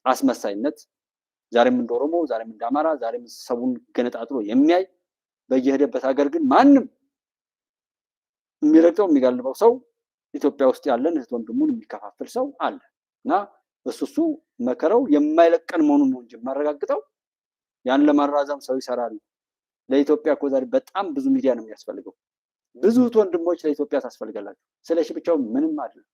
አስመሳይነት ዛሬም እንደ ኦሮሞ ዛሬም እንደ አማራ ዛሬም ሰውን ገነጣጥሎ የሚያይ በየሄደበት ሀገር ግን ማንም የሚረግጠው የሚጋልበው ሰው ኢትዮጵያ ውስጥ ያለን እህት ወንድሙን የሚከፋፍል ሰው አለ እና እሱ መከረው የማይለቀን መሆኑን ነው እንጂ ማረጋግጠው ያን ለማራዛም ሰው ይሰራል። ለኢትዮጵያ እኮ ዛሬ በጣም ብዙ ሚዲያ ነው የሚያስፈልገው። ብዙ እህት ወንድሞች ለኢትዮጵያ ታስፈልጋላችሁ። ስለሺ ብቻው ምንም አይደለም።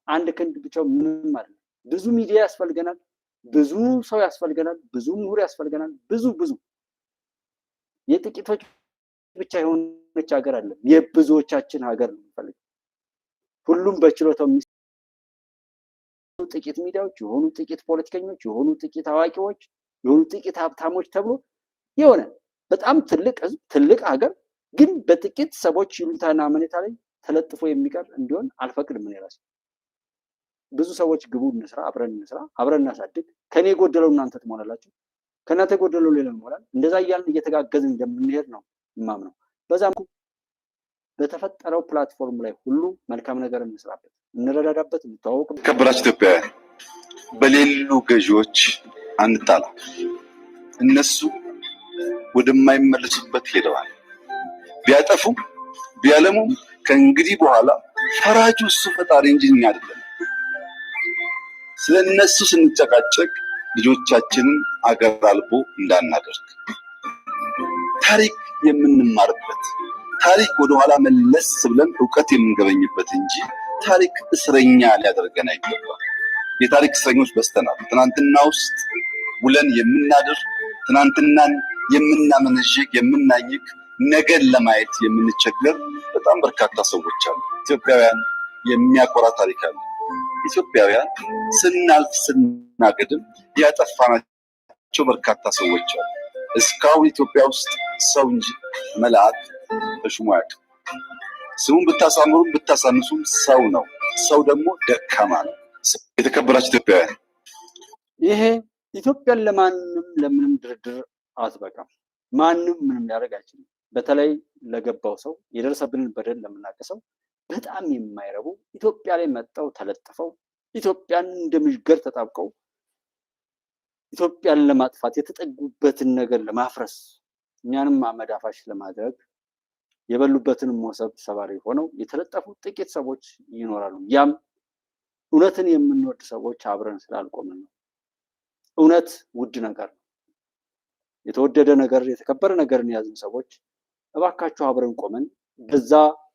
አንድ ክንድ ብቻው ምንም አይደለም። ብዙ ሚዲያ ያስፈልገናል። ብዙ ሰው ያስፈልገናል። ብዙ ምሁር ያስፈልገናል። ብዙ የጥቂቶች ብቻ የሆነች ሀገር አይደለም፣ የብዙዎቻችን ሀገር ነው የሚፈልገው። ሁሉም በችሎታው ጥቂት ሚዲያዎች የሆኑ ጥቂት ፖለቲከኞች የሆኑ ጥቂት አዋቂዎች የሆኑ ጥቂት ሀብታሞች ተብሎ የሆነ በጣም ትልቅ ህዝብ ትልቅ ሀገር ግን በጥቂት ሰዎች ይሉንታና አመኔታ ላይ ተለጥፎ የሚቀር እንዲሆን አልፈቅድም። እኔ ራሴ ብዙ ሰዎች ግቡ እንስራ፣ አብረን እናሳድግ፣ ከኔ የጎደለው እናንተ ትሞላላችሁ፣ ከእናንተ የጎደለው ሌላ ይሞላል። እንደዛ እያልን እየተጋገዝን እንደምንሄድ ነው የማምነው። በዛም በተፈጠረው ፕላትፎርም ላይ ሁሉ መልካም ነገር እንስራበት፣ እንረዳዳበት፣ እንተዋወቅ። ከበራችሁ ኢትዮጵያውያን በሌሉ ገዢዎች አንጣላ። እነሱ ወደማይመለሱበት ሄደዋል። ቢያጠፉ ቢያለሙ ከእንግዲህ በኋላ ፈራጁ እሱ ፈጣሪ እንጂ እኛ አይደለም። ስለነሱ ስንጨቃጨቅ ልጆቻችንን አገር አልቦ እንዳናደርግ ታሪክ የምንማርበት ታሪክ ወደኋላ መለስ ብለን ዕውቀት የምንገበኝበት እንጂ ታሪክ እስረኛ ሊያደርገን አይገባም። የታሪክ እስረኞች በስተናል። ትናንትና ውስጥ ውለን የምናድር ትናንትናን የምናመነዥግ የምናኝክ ነገን ለማየት የምንቸገር በጣም በርካታ ሰዎች አሉ። ኢትዮጵያውያን የሚያኮራ ታሪክ አለ። ኢትዮጵያውያን ስናልፍ ስናገድም ያጠፋናቸው በርካታ ሰዎች አሉ። እስካሁን ኢትዮጵያ ውስጥ ሰው እንጂ መልአክ ተሹሞ አያውቅም። ስሙን ብታሳምሩም ብታሳንሱም ሰው ነው። ሰው ደግሞ ደካማ ነው። የተከበራችሁ ኢትዮጵያውያን ይሄ ኢትዮጵያን ለምንም ድርድር አትበቃም። ማንም ምንም ሊያደርግ አይችልም። በተለይ ለገባው ሰው የደረሰብንን በደል ለምናቀሰው በጣም የማይረቡ ኢትዮጵያ ላይ መጣው ተለጥፈው ኢትዮጵያን እንደምሽገር ተጣብቀው ኢትዮጵያን ለማጥፋት የተጠጉበትን ነገር ለማፍረስ እኛንም አመዳፋሽ ለማድረግ የበሉበትን ሞሰብ ሰባሪ ሆነው የተለጠፉ ጥቂት ሰዎች ይኖራሉ። ያም እውነትን የምንወድ ሰዎች አብረን ስላልቆምን ነው። እውነት ውድ ነገር ነው። የተወደደ ነገር የተከበረ ነገርን ያዝን ሰዎች እባካችሁ አብረን ቆመን በዛ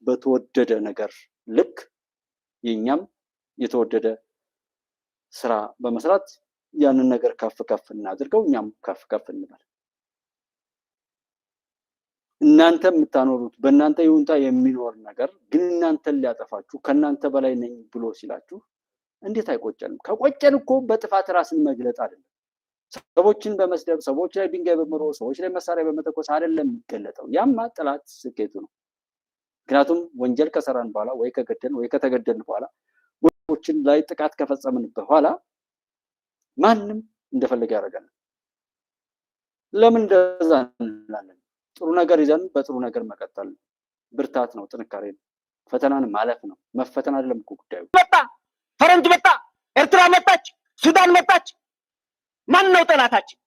በተወደደ ነገር ልክ የኛም የተወደደ ስራ በመስራት ያንን ነገር ከፍ እናድርገው፣ እኛም ከፍ እንበል። እናንተ የምታኖሩት በእናንተ ይሁንታ የሚኖር ነገር ግን እናንተን ሊያጠፋችሁ ከእናንተ በላይ ነኝ ብሎ ሲላችሁ እንዴት አይቆጨንም? ከቆጨን እኮ በጥፋት ራስን መግለጥ አይደለም። ሰዎችን በመስደብ ሰዎች ላይ ድንጋይ በመወርወር ሰዎች ላይ መሳሪያ በመተኮስ አይደለም የሚገለጠው። ያማ ጠላት ስኬቱ ነው። ምክንያቱም ወንጀል ከሰራን በኋላ ወይ ከገደልን ወይ ከተገደልን በኋላ ወንጀሎችን ላይ ጥቃት ከፈጸምን በኋላ ማንም እንደፈለገ ያደርጋል። ለምን እንደዛ እንላለን? ጥሩ ነገር ይዘን በጥሩ ነገር መቀጠል ብርታት ነው፣ ጥንካሬ ነው፣ ፈተናን ማለፍ ነው። መፈተን አይደለም እኮ ጉዳዩ። መጣ ፈረንጅ መጣ፣ ኤርትራ መጣች፣ ሱዳን መጣች። ማን ነው ጠላታችን?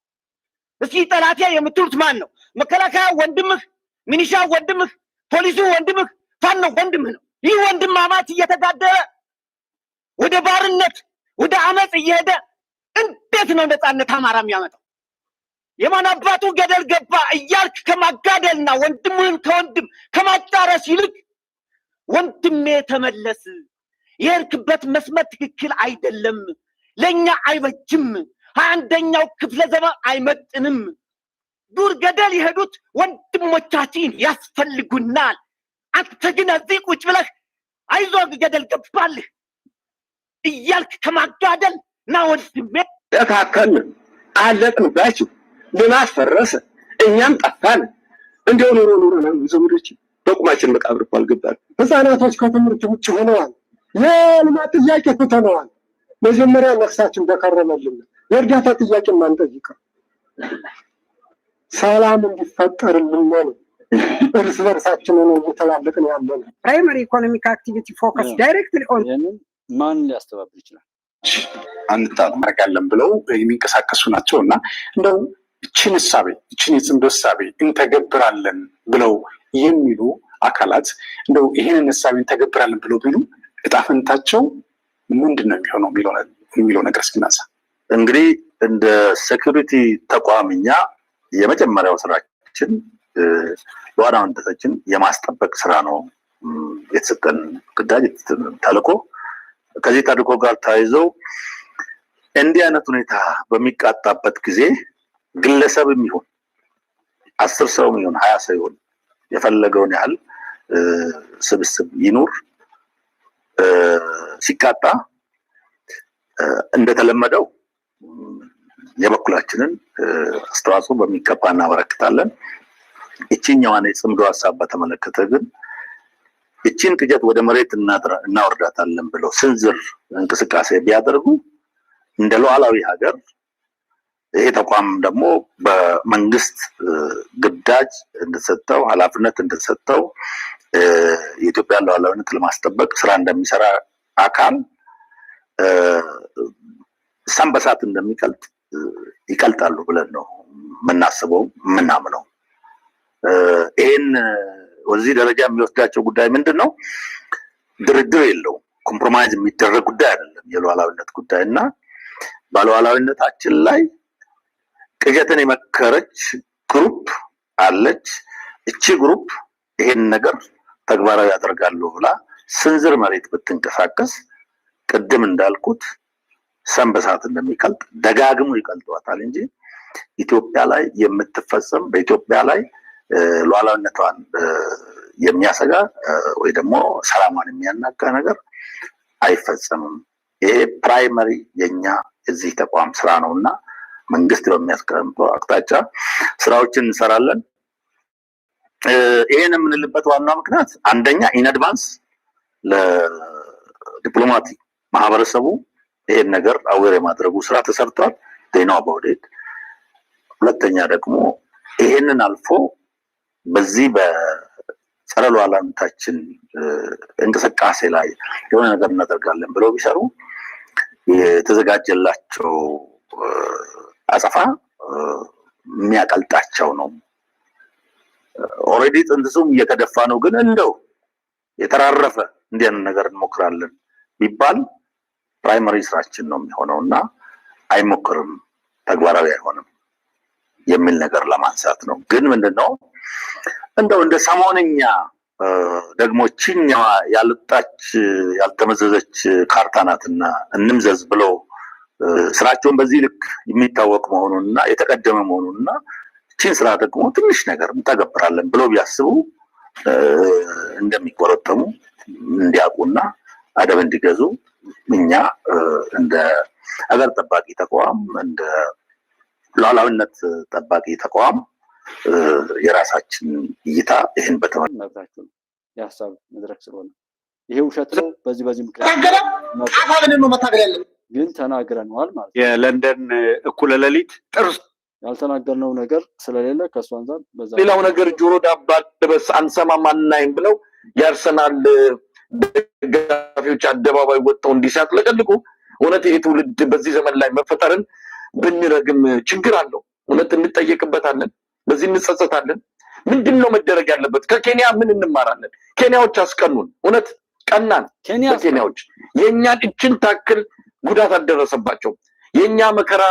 እስኪ ጠላቴ የምትሉት ማን ነው? መከላከያ ወንድምህ፣ ሚኒሻ ወንድምህ፣ ፖሊሱ ወንድምህ፣ ፋኖ ወንድምህ ነው። ይህ ወንድማማች እየተጋደለ ወደ ባርነት ወደ አመጽ እየሄደ እንዴት ነው ነፃነት አማራ የሚያመጣው? የማን አባቱ ገደል ገባ እያልክ ከማጋደልና ወንድምህን ከወንድም ከማጫረስ ይልቅ ወንድሜ ተመለስ፣ የሄድክበት መስመር ትክክል አይደለም፣ ለኛ አይበጅም፣ 21ኛው ክፍለ ዘመን አይመጥንም፣ ዱር ገደል የሄዱት ወንድሞቻችን ያስፈልጉናል። አንተ ግን እዚህ ቁጭ ብለህ አይዞህ ገደል ገባልህ እያልክ ከማጋደል ና ወንድሜ ተካከል አለቅንባችሁ፣ ልማት ፈረሰ፣ እኛም ጠፋን። እንደው ኑሮ ነው ዘመዶች በቁማችን መቃብር እኮ አልገባን። ህፃናቶች ከትምህርት ውጭ ሆነዋል። የልማት ጥያቄ ትተነዋል። መጀመሪያ ነፍሳችን በከረመልን የእርዳታ ጥያቄ ማንጠይቀው ሰላም እንዲፈጠርልን ነው። እርስ በርሳችን ነው እየተላለቅን ያለን። ፕራይመሪ ኢኮኖሚክ አክቲቪቲ ፎከስ ዳይሬክትሊ ኦን ማን ሊያስተባብር ይችላል? አንታረጋለን ብለው የሚንቀሳቀሱ ናቸውና እንደው እቺን እሳቤ እቺን የጽምዶ እሳቤ እንተገብራለን ብለው የሚሉ አካላት እንደው ይሄንን እሳቤ እንተገብራለን ብለው ቢሉ እጣ ፈንታቸው ምንድን ነው የሚለው ነገር እስኪናሳ። እንግዲህ እንደ ሴኩሪቲ ተቋምኛ የመጀመሪያው ስራችን ሉዓላዊነታችን የማስጠበቅ ስራ ነው የተሰጠን ግዳጅ ተልዕኮ። ከዚህ ተልዕኮ ጋር ተያይዘው እንዲህ አይነት ሁኔታ በሚቃጣበት ጊዜ ግለሰብም ይሁን 10 ሰው ይሁን 20 ሰው ይሁን የፈለገውን ያህል ስብስብ ይኑር ሲቃጣ እንደተለመደው የበኩላችንን አስተዋጽኦ በሚገባ እናበረክታለን። እቺኛዋን የጽምዶ ሀሳብ በተመለከተ ግን እቺን ቅጀት ወደ መሬት እናወርዳታለን ብለው ስንዝር እንቅስቃሴ ቢያደርጉ እንደ ሉዓላዊ ሀገር ይሄ ተቋም ደግሞ በመንግስት ግዳጅ እንደተሰጠው ኃላፊነት እንደተሰጠው የኢትዮጵያ ሉዓላዊነት ለማስጠበቅ ስራ እንደሚሰራ አካል ሰንበሳት እንደሚቀልጥ ይቀልጣሉ ብለን ነው የምናስበው የምናምነው። ይሄን ወደዚህ ደረጃ የሚወስዳቸው ጉዳይ ምንድን ነው? ድርድር የለውም። ኮምፕሮማይዝ የሚደረግ ጉዳይ አይደለም የሉዓላዊነት ጉዳይ እና በሉዓላዊነታችን ላይ ቅዠትን የመከረች ግሩፕ አለች። እቺ ግሩፕ ይሄን ነገር ተግባራዊ ያደርጋለሁ ብላ ስንዝር መሬት ብትንቀሳቀስ ቅድም እንዳልኩት ሰንበሳት እንደሚቀልጥ ደጋግሞ ይቀልጧታል እንጂ ኢትዮጵያ ላይ የምትፈጸም በኢትዮጵያ ላይ ሉዓላዊነቷን የሚያሰጋ ወይ ደግሞ ሰላሟን የሚያናጋ ነገር አይፈጸምም። ይሄ ፕራይመሪ የኛ የዚህ ተቋም ስራ ነውና መንግስት በሚያስቀምጠው አቅጣጫ ስራዎችን እንሰራለን። ይሄን የምንልበት ዋና ምክንያት አንደኛ ኢን አድቫንስ ለዲፕሎማቲክ ማህበረሰቡ ይሄን ነገር አዌር የማድረጉ ስራ ተሰርቷል። ዜናው ባውዴት። ሁለተኛ ደግሞ ይሄንን አልፎ በዚህ በጸረ ሉዓላዊነታችን እንቅስቃሴ ላይ የሆነ ነገር እናደርጋለን ብለው ቢሰሩ የተዘጋጀላቸው አጸፋ የሚያቀልጣቸው ነው። ኦልሬዲ ጥንስሱም እየተደፋ ነው። ግን እንደው የተራረፈ እንዲህ አይነት ነገር እንሞክራለን ቢባል ፕራይመሪ ስራችን ነው የሚሆነው እና አይሞክርም፣ ተግባራዊ አይሆንም የሚል ነገር ለማንሳት ነው። ግን ምንድነው እንደው እንደ ሰሞንኛ ደግሞ ቺኛዋ ያልጣች ያልተመዘዘች ካርታ ናትና እንምዘዝ ብለው ስራቸውን በዚህ ልክ የሚታወቅ መሆኑንና የተቀደመ መሆኑንና ቺን ስራ ደግሞ ትንሽ ነገር እንተገብራለን ብለው ቢያስቡ እንደሚቆረጠሙ እንዲያውቁና አደብ እንዲገዙ እኛ እንደ አገር ጠባቂ ተቋም እንደ ሉዓላዊነት ጠባቂ ተቋም የራሳችን እይታ ይሄን በተመለከተ የሀሳብ መድረክ ስለሆነ ይሄ ውሸት ነው በዚህ ምክንያት ግን ተናግረናል ማለት ነው። የለንደን እኩለ ሌሊት ጥርስ ያልተናገርነው ነገር ስለሌለ ከሱ አንፃር በዛ ሌላው ነገር ጆሮ ዳባ ልበስ አንሰማም አናይም ብለው የአርሰናል ደጋፊዎች አደባባይ ወጥተው እንዲሳጥለቀልቁ እውነት ይሄ ትውልድ በዚህ ዘመን ላይ መፈጠርን ብንረግም ችግር አለው። እውነት እንጠየቅበታለን፣ በዚህ እንጸጸታለን። ምንድነው መደረግ ያለበት? ከኬንያ ምን እንማራለን? ኬንያዎች አስቀኑን። እውነት ቀናን። ኬንያዎች የኛን እችን ታክል ጉዳት አልደረሰባቸው። የኛ መከራ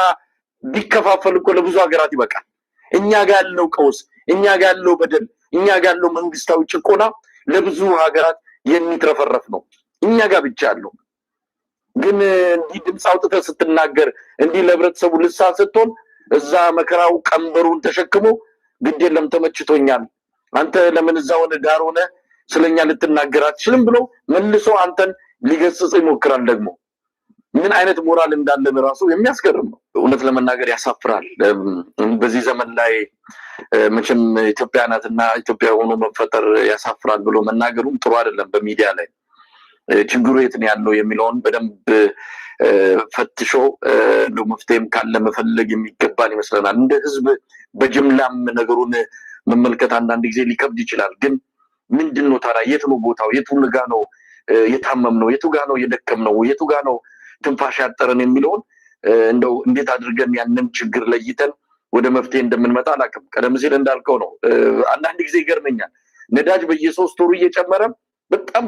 ቢከፋፈል እኮ ለብዙ ሀገራት ይበቃል። እኛ ጋር ያለው ቀውስ፣ እኛ ጋር ያለው በደል፣ እኛ ጋር ያለው መንግስታዊ ጭቆና ለብዙ ሀገራት የሚትረፈረፍ ነው። እኛ ጋር ብቻ ያለው ግን እንዲህ ድምፅ አውጥተህ ስትናገር እንዲህ ለህብረተሰቡ ልሳን ስትሆን እዛ መከራው ቀንበሩን ተሸክሞ ግድ የለም ተመችቶኛል፣ አንተ ለምን እዛ ሆነ ዳር ሆነ ስለኛ ልትናገር አትችልም ብሎ መልሶ አንተን ሊገስጽ ይሞክራል። ደግሞ ምን አይነት ሞራል እንዳለን ራሱ የሚያስገርም ነው። እውነት ለመናገር ያሳፍራል። በዚህ ዘመን ላይ መቼም ኢትዮጵያ ናትና ኢትዮጵያ ሆኖ መፈጠር ያሳፍራል ብሎ መናገሩም ጥሩ አይደለም። በሚዲያ ላይ ችግሩ የት ነው ያለው የሚለውን በደንብ ፈትሾ እንደው መፍትሄም ካለ መፈለግ የሚገባን ይመስለናል። እንደ ህዝብ በጅምላም ነገሩን መመልከት አንዳንድ ጊዜ ሊከብድ ይችላል። ግን ምንድነው ታዲያ የት ነው ቦታው? የቱ ጋ ነው የታመም ነው? የቱ ጋ ነው የደከም ነው? የቱ ጋ ነው ትንፋሽ ያጠረን የሚለውን እንደው እንዴት አድርገን ያንን ችግር ለይተን ወደ መፍትሄ እንደምንመጣ አላውቅም። ቀደም ሲል እንዳልከው ነው። አንዳንድ ጊዜ ይገርመኛል ነዳጅ በየ3 ወሩ እየጨመረ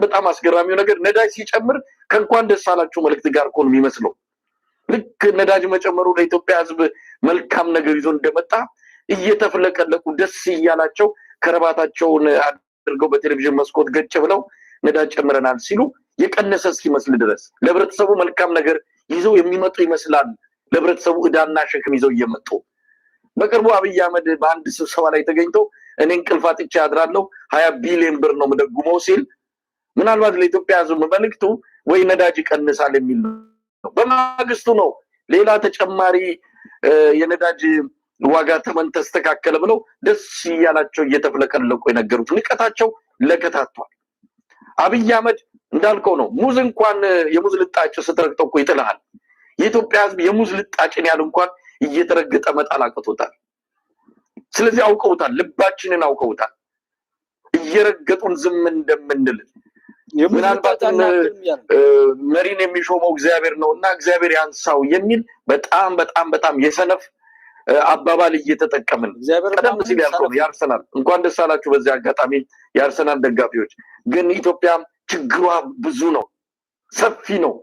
በጣም አስገራሚው ነገር ነዳጅ ሲጨምር ከእንኳን ደስ አላችሁ መልእክት ጋር እኮ ነው የሚመስለው። ልክ ነዳጅ መጨመሩ ለኢትዮጵያ ሕዝብ መልካም ነገር ይዞ እንደመጣ እየተፍለቀለቁ ደስ እያላቸው ከረባታቸውን አድርገው በቴሌቪዥን መስኮት ገጭ ብለው ነዳጅ ጨምረናል ሲሉ የቀነሰ እስኪመስል ድረስ ለህብረተሰቡ መልካም ነገር ይዘው የሚመጡ ይመስላል። ለህብረተሰቡ ዕዳና ሸክም ይዘው እየመጡ በቅርቡ አብይ አህመድ በአንድ ስብሰባ ላይ ተገኝተው እኔ እንቅልፍ አጥቼ አድራለሁ 20 ቢሊዮን ብር ነው መደጉመው ሲል ምናልባት ለኢትዮጵያ ሕዝብ መልእክቱ ወይ ነዳጅ ይቀንሳል የሚል ነው። በማግስቱ ነው ሌላ ተጨማሪ የነዳጅ ዋጋ ተመን ተስተካከለ ብለው ደስ እያላቸው እየተፍለቀለቁ የነገሩት ንቀታቸው ለከታቷል። አብይ አህመድ እንዳልከው ነው። ሙዝ እንኳን የሙዝ ልጣጭ ስትረግጠው እኮ ይጥልሃል። የኢትዮጵያ ሕዝብ የሙዝ ልጣጭን ያህል እንኳን እየተረገጠ መጣል አቅቶታል። ስለዚህ አውቀውታል፣ ልባችንን አውቀውታል። እየረገጡን ዝም እንደምንል ምናልባት መሪን የሚሾመው እግዚአብሔር ነው እና እግዚአብሔር ያንሳው የሚል በጣም የሰነፍ አባባል እየተጠቀምን ቀደም ሲል ያልከው የአርሰናል እንኳን ደስ አላችሁ። በዚህ አጋጣሚ የአርሰናል ደጋፊዎች ግን ኢትዮጵያ ችግሯ ብዙ ነው፣ ሰፊ ነው።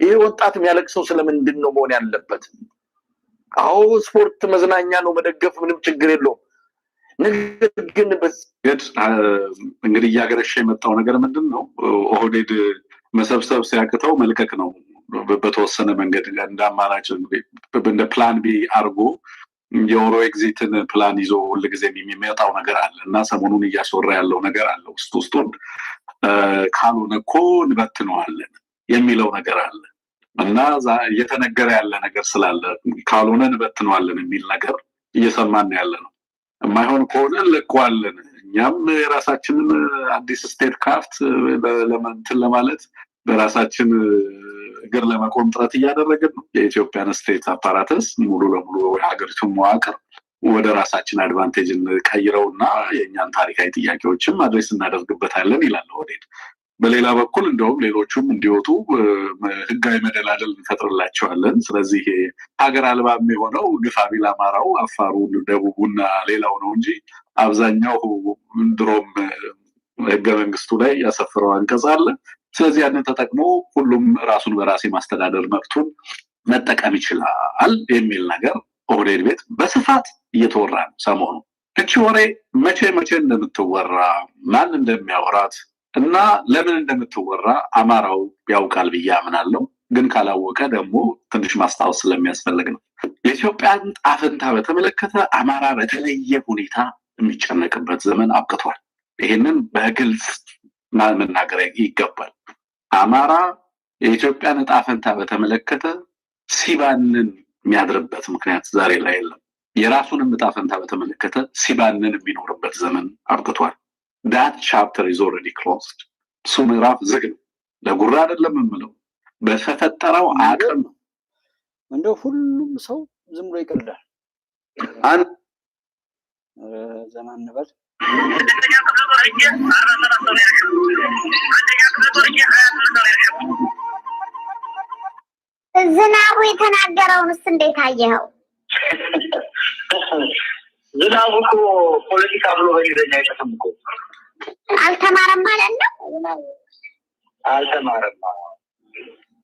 ይሄ ወጣት የሚያለቅሰው ስለምንድን ነው መሆን ያለበት? አዎ ስፖርት መዝናኛ ነው፣ መደገፍ ምንም ችግር የለውም። ነገር ግን እንግዲህ እያገረሸ የመጣው ነገር ምንድን ነው? ኦህዴድ መሰብሰብ ሲያቅተው መልቀቅ ነው። በተወሰነ መንገድ እንደ አማራጭ እንደ ፕላን ቢ አድርጎ የኦሮ ኤግዚትን ፕላን ይዞ ሁልጊዜ የሚመጣው ነገር አለ እና ሰሞኑን እያስወራ ያለው ነገር አለ። ውስጡን ካልሆነ እኮ እንበትነዋለን የሚለው ነገር አለ እና እየተነገረ ያለ ነገር ስላለ ካልሆነ እንበትነዋለን የሚል ነገር እየሰማን ያለ ነው። የማይሆን ከሆነ እንለቀዋለን። እኛም የራሳችንን አዲስ ስቴት ካፍት ለመንትን ለማለት በራሳችን እግር ለመቆም ጥረት እያደረግን ነው። የኢትዮጵያን ስቴት አፓራተስ ሙሉ ለሙሉ የሀገሪቱን መዋቅር ወደ ራሳችን አድቫንቴጅ እንቀይረው እና የእኛን ታሪካዊ ጥያቄዎችም አድሬስ እናደርግበታለን ይላል ኦህዴድ። በሌላ በኩል እንደውም ሌሎቹም እንዲወጡ ህጋዊ መደላደል እንፈጥርላቸዋለን። ስለዚህ ሀገር አልባም የሆነው ግፋ ቢል አማራው፣ አፋሩ፣ ደቡቡና ሌላው ነው እንጂ አብዛኛው ድሮም ህገ መንግስቱ ላይ ያሰፈረው አንቀጽ አለ። ስለዚህ ያንን ተጠቅሞ ሁሉም ራሱን በራስ የማስተዳደር መብቱን መጠቀም ይችላል የሚል ነገር ኦህዴድ ቤት በስፋት እየተወራ ነው ሰሞኑ። እቺ ወሬ መቼ እንደምትወራ ማን እንደሚያወራት እና ለምን እንደምትወራ አማራው ያውቃል ብዬ አምናለሁ። ግን ካላወቀ ደግሞ ትንሽ ማስታወስ ስለሚያስፈልግ ነው። የኢትዮጵያን ጣፍንታ በተመለከተ አማራ በተለየ ሁኔታ የሚጨነቅበት ዘመን አብቅቷል። ይህንን በግልጽ መናገር ይገባል። አማራ የኢትዮጵያን ዕጣ ፈንታ በተመለከተ ሲባንን የሚያድርበት ምክንያት ዛሬ ላይ የለም። የራሱንም ዕጣ ፈንታ በተመለከተ ሲባንን የሚኖርበት ዘመን አብቅቷል። that chapter is already closed። እሱ ምዕራፍ ዝግ ነው። ለጉራ አይደለም የምለው፣ በተፈጠረው አቅም እንደው ሁሉም ሰው ዝም ብሎ ይቀልዳል። ዘመን ነበር ዝናቡ የተናገረውንስ እንዴት አየኸው? ዝናቡ እኮ ፖለቲካ ብሎ በእንግሊዝኛ አይጠፋም እኮ። አልተማረም ማለት ነው። አልተማረም።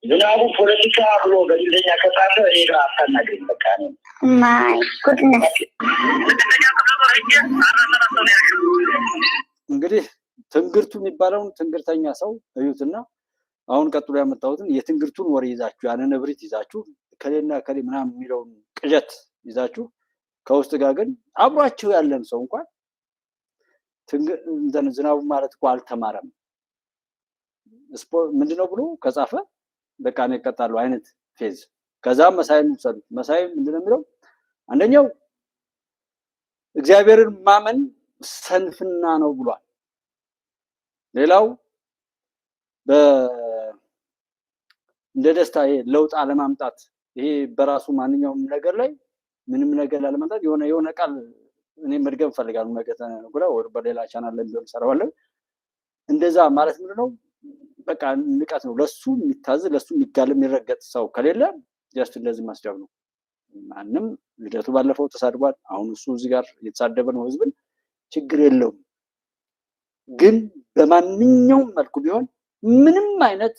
ዝናቡ ፖለቲካ ብሎ በእንግሊዝኛ ከጻፈ እኔ ጋር አታናግረኝ በቃ ነው። ማይ ጉድነስ። እንግዲህ ትንግርቱ የሚባለውን ትንግርተኛ ሰው እዩትና አሁን ቀጥሎ ያመጣሁትን የትንግርቱን ወሬ ይዛችሁ ያንን እብሪት ይዛችሁ ከሌና ከሌ ምናምን የሚለውን ቅዠት ይዛችሁ ከውስጥ ጋር ግን አብሯቸው ያለን ሰው እንኳን ዝናቡ ማለት እኮ አልተማረም ምንድነው ብሎ ከጻፈ በቃ ነው ይቀጣሉ አይነት ፌዝ። ከዛም መሳይ ምንድነው የሚለው? አንደኛው እግዚአብሔርን ማመን ሰንፍና ነው ብሏል። ሌላው እንደ ደስታ ለውጥ አለማምጣት፣ ይሄ በራሱ ማንኛውም ነገር ላይ ምንም ነገር አለማምጣት የሆነ ቃል እኔ መድገም ፈልጋለሁ። ነገ ተነገ ወዲያ በሌላ ቻናል ላይ ቢሆን ሰራዋለሁ። እንደዛ ማለት ምንድነው? በቃ ንቀት ነው። ለሱ የሚታዝ ለሱ የሚጋል የሚረገጥ ሰው ከሌለ ጀስት እንደዚህ ማስደብ ነው። ማንም ልደቱ ባለፈው ተሳድቧል። አሁን እሱ እዚህ ጋር እየተሳደበ ነው ህዝብን። ችግር የለውም። ግን በማንኛውም መልኩ ቢሆን ምንም አይነት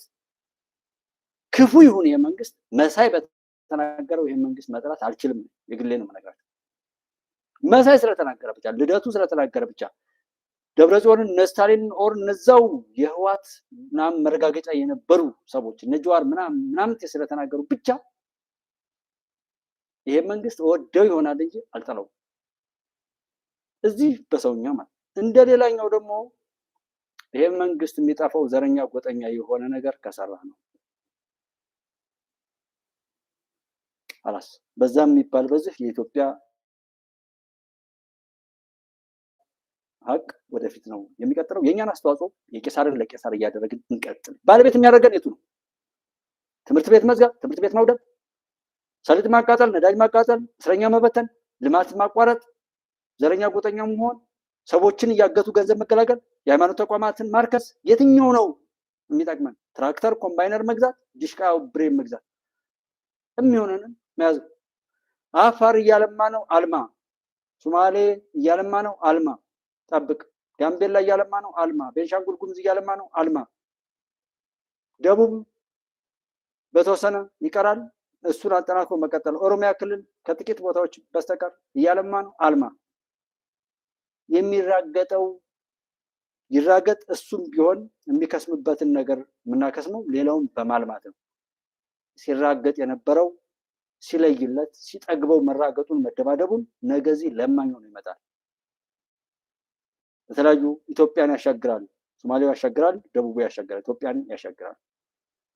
ክፉ ይሁን የመንግስት መሳይ በተናገረው ይሄን መንግስት መጥራት አልችልም። የግሌ ነው የምነግራቸው። መሳይ ስለተናገረ ብቻ፣ ልደቱ ስለተናገረ ብቻ፣ ደብረጽዮንን እነ ስታሊን ኦር እነዛው የህዋት ምናምን መረጋገጫ የነበሩ ሰዎች እነ ጀዋር ምናምን ስለተናገሩ ብቻ ይሄ መንግስት ወደው ይሆናል እንጂ አልጠላውም። እዚህ በሰውኛ ማለት እንደሌላኛው ደግሞ ይሄ መንግስት የሚጠፋው ዘረኛ ጎጠኛ የሆነ ነገር ከሰራ ነው። አላስ በዛም የሚባል በዚህ የኢትዮጵያ ሀቅ ወደፊት ነው የሚቀጥለው። የኛን አስተዋጽኦ የቄሳርን ለቄሳር እያደረግን እንቀጥል። ባለቤት የሚያደርገን የቱ ነው? ትምህርት ቤት መዝጋት፣ ትምህርት ቤት ማውደም፣ ሰሊጥ ማቃጠል፣ ነዳጅ ማቃጠል፣ እስረኛ መበተን፣ ልማት ማቋረጥ፣ ዘረኛ ጎጠኛ መሆን፣ ሰዎችን እያገቱ ገንዘብ መገላገል፣ የሃይማኖት ተቋማትን ማርከስ፣ የትኛው ነው የሚጠቅመን? ትራክተር ኮምባይነር መግዛት፣ ዲሽቃ ብሬን መግዛት የሚሆነንን መያዝ። አፋር እያለማ ነው አልማ፣ ሶማሌ እያለማ ነው አልማ፣ ጠብቅ። ጋምቤላ እያለማ ነው አልማ፣ ቤንሻንጉል ጉሙዝ እያለማ ነው አልማ፣ ደቡብ በተወሰነ ይቀራል፣ እሱን አጠናክሮ መቀጠል። ኦሮሚያ ክልል ከጥቂት ቦታዎች በስተቀር እያለማ ነው አልማ። የሚራገጠው ይራገጥ። እሱም ቢሆን የሚከስምበትን ነገር የምናከስመው ሌላውን በማልማት ነው። ሲራገጥ የነበረው ሲለይለት ሲጠግበው መራገጡን መደባደቡን ነገዚህ ለማኝ ሆኖ ይመጣል። በተለያዩ ኢትዮጵያን ያሻግራሉ። ሶማሌው ያሻግራል፣ ደቡቡ ያሻግራል፣ ኢትዮጵያን ያሻግራል።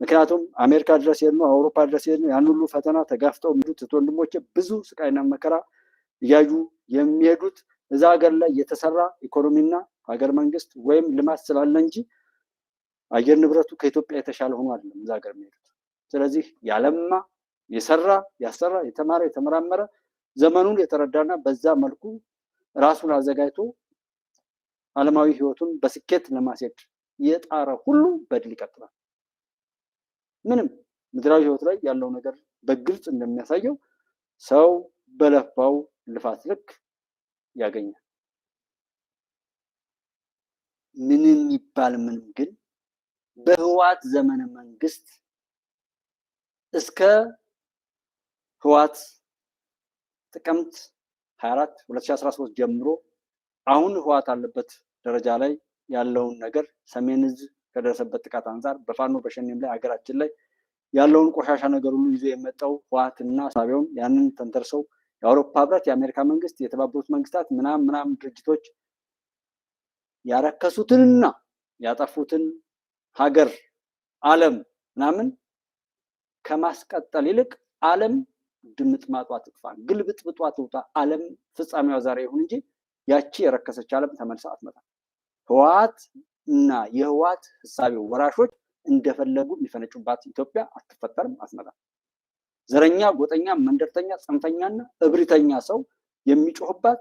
ምክንያቱም አሜሪካ ድረስ ሄድ ነው፣ አውሮፓ ድረስ ሄድ ነው። ያን ሁሉ ፈተና ተጋፍጠው የሚሄዱት ወንድሞቼ ብዙ ስቃይና መከራ እያዩ የሚሄዱት እዛ ሀገር ላይ የተሰራ ኢኮኖሚና ሀገር መንግስት ወይም ልማት ስላለ እንጂ አየር ንብረቱ ከኢትዮጵያ የተሻለ ሆኖ አይደለም እዛ ሀገር የሚሄዱት። ስለዚህ ያለማ የሰራ ያሰራ የተማረ የተመራመረ ዘመኑን የተረዳና በዛ መልኩ ራሱን አዘጋጅቶ ዓለማዊ ህይወቱን በስኬት ለማስሄድ የጣረ ሁሉ በድል ይቀጥላል። ምንም ምድራዊ ህይወት ላይ ያለው ነገር በግልጽ እንደሚያሳየው ሰው በለፋው ልፋት ልክ ያገኛል። ምንም ይባል ምንም ግን በህዋት ዘመነ መንግስት እስከ ህዋት ጥቅምት 24 2013 ጀምሮ አሁን ህዋት አለበት ደረጃ ላይ ያለውን ነገር ሰሜን እዝ ከደረሰበት ጥቃት አንፃር በፋኖ በሸኔም ላይ ሀገራችን ላይ ያለውን ቆሻሻ ነገር ሁሉ ይዞ የመጣው ህዋትና ሳቢያውን ያንን ተንተርሰው የአውሮፓ ህብረት፣ የአሜሪካ መንግስት፣ የተባበሩት መንግስታት ምናምን ድርጅቶች ያረከሱትንና ያጠፉትን ሀገር ዓለም ምናምን ከማስቀጠል ይልቅ ዓለም ድምጥማጧ ትጥፋ፣ ግልብጥብጧ ትውጣ፣ ዓለም ፍጻሜዋ ዛሬ ይሁን እንጂ ያቺ የረከሰች ዓለም ተመልሳ አትመጣም። ህወሓት እና የህወሓት ህሳቤው ወራሾች እንደፈለጉ የሚፈነጩባት ኢትዮጵያ አትፈጠርም፣ አትመጣም። ዘረኛ፣ ጎጠኛ፣ መንደርተኛ፣ ጽንፈኛና እብሪተኛ ሰው የሚጮህባት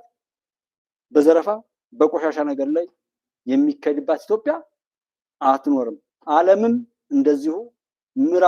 በዘረፋ በቆሻሻ ነገር ላይ የሚካሄድባት ኢትዮጵያ አትኖርም። ዓለምም እንደዚሁ